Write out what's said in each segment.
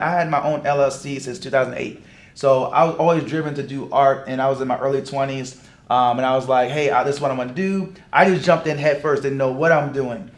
I had my own LLC since 2008. So I was always driven to do art, and I was in my early 20s. And I was like, hey, this is what I'm gonna do. I just jumped in head first, didn't know what I'm doing.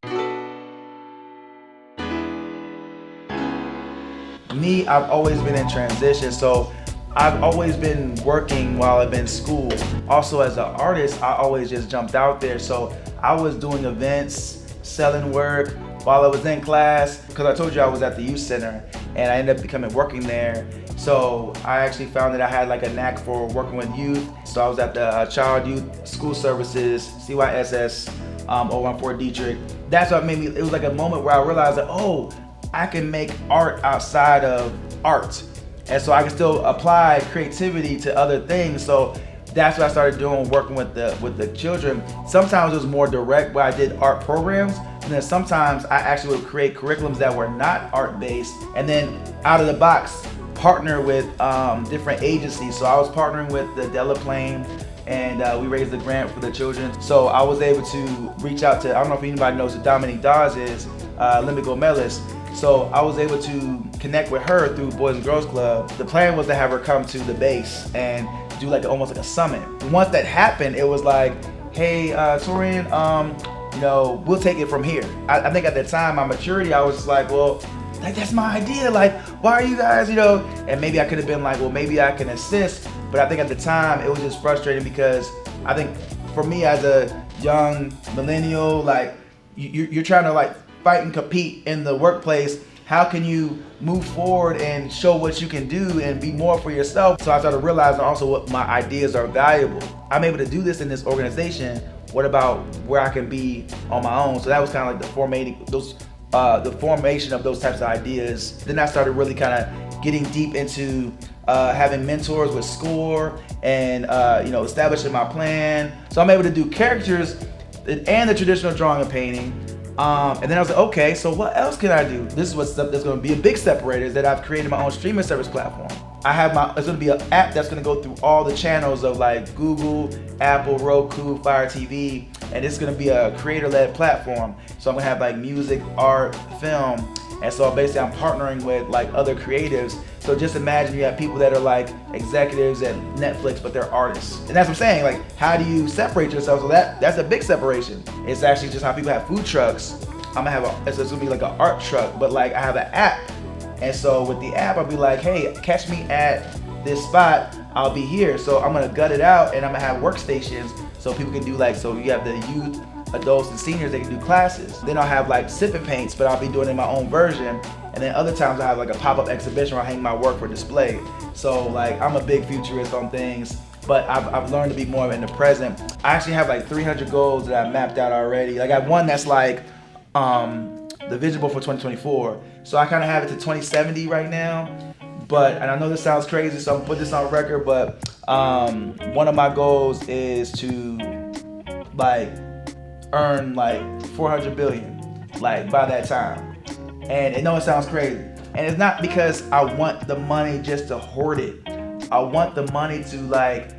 Me, I've always been in transition, so I've always been working while I've been in school. Also, as an artist, I always just jumped out there. So I was doing events, selling work while I was in class, because I told you I was at the youth center, and I ended up working there. So I actually found that I had like a knack for working with youth. So I was at the Child Youth School Services, CYSS, over on Fort Detrick. That's what made me, it was like a moment where I realized that, oh, I can make art outside of art. And so I can still apply creativity to other things. So that's what I started doing, working with the children. Sometimes it was more direct where I did art programs, and then sometimes I actually would create curriculums that were not art-based, and then out of the box, partner with different agencies. So I was partnering with the Delaplane, and we raised the grant for the children. So I was able to reach out to, I don't know if anybody knows who Dominique Dawes is, Limbico Melis. So I was able to connect with her through Boys and Girls Club. The plan was to have her come to the base and do like almost like a summit. Once that happened, it was like, hey, Taurean, we'll take it from here. I think at the time, my maturity, I was just like, well, like that's my idea. Like, why are you guys, and maybe I could have been like, well, maybe I can assist. But I think at the time, it was just frustrating because I think for me as a young millennial, like you're trying to like fight and compete in the workplace. How can you move forward and show what you can do and be more for yourself? So I started realizing also what my ideas are valuable. I'm able to do this in this organization. What about where I can be on my own? So that was kind of like the formation of those types of ideas. Then I started really kind of getting deep into having mentors with SCORE and establishing my plan. So I'm able to do characters and the traditional drawing and painting. And then I was like, okay, so what else can I do? This is what's that's going to be a big separator, is that I've created my own streaming service platform. It's going to be an app that's going to go through all the channels of like Google, Apple, Roku, Fire TV, and it's going to be a creator-led platform. So I'm going to have like music, art, film, and so basically I'm partnering with like other creatives. So just imagine you have people that are like executives at Netflix, but they're artists. And that's what I'm saying, like how do you separate yourself? So that's a big separation. It's actually just how people have food trucks. I'm gonna have it's gonna be like an art truck, but like I have an app. And so with the app, I'll be like, hey, catch me at this spot, I'll be here. So I'm gonna gut it out and I'm gonna have workstations so people can do like, so you have the youth, adults and seniors, they can do classes. Then I'll have like sip and paints, but I'll be doing it in my own version. And then other times I have like a pop-up exhibition where I hang my work for display. So like I'm a big futurist on things, but I've learned to be more in the present. I actually have like 300 goals that I've mapped out already. Like I have one that's like the vision board for 2024. So I kind of have it to 2070 right now. And I know this sounds crazy, so I'm gonna put this on record, but one of my goals is to like earn like 400 billion like by that time. And I know it sounds crazy, and it's not because I want the money just to hoard it. I want the money to like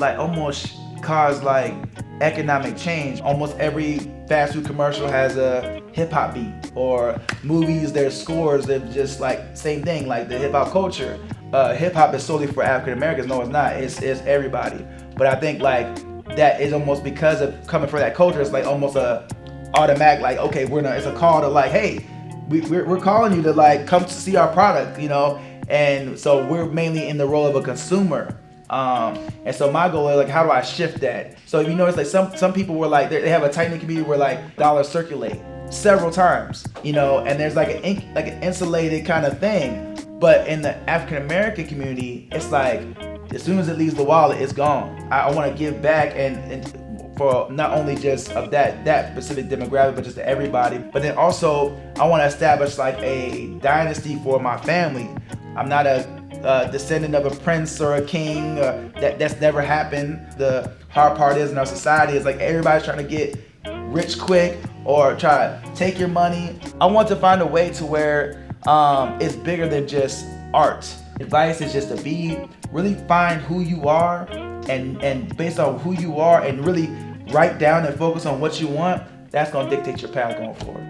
almost cause like economic change. Almost every fast food commercial has a hip hop beat, or movies, their scores, they're just like same thing, like the hip hop culture. Hip hop is solely for African Americans. No, it's not. It's everybody. But I think like that is almost because of coming from that culture. It's like almost a automatic, like, okay, it's a call to like, hey, we're calling you to like come to see our product, and so we're mainly in the role of a consumer. And so my goal is like, how do I shift that? So if you notice, like some people were like, they have a tight knit community where like dollars circulate several times, and there's like an insulated kind of thing. But in the African American community, it's like as soon as it leaves the wallet, it's gone. I want to give back and for not only just of that specific demographic, but just to everybody. But then also, I want to establish like a dynasty for my family. I'm not a descendant of a prince or a king. That's never happened. The hard part is in our society is like everybody's trying to get rich quick or try to take your money. I want to find a way to where it's bigger than just art. Advice is just to really find who you are, and based on who you are and really write down and focus on what you want, that's gonna dictate your path going forward.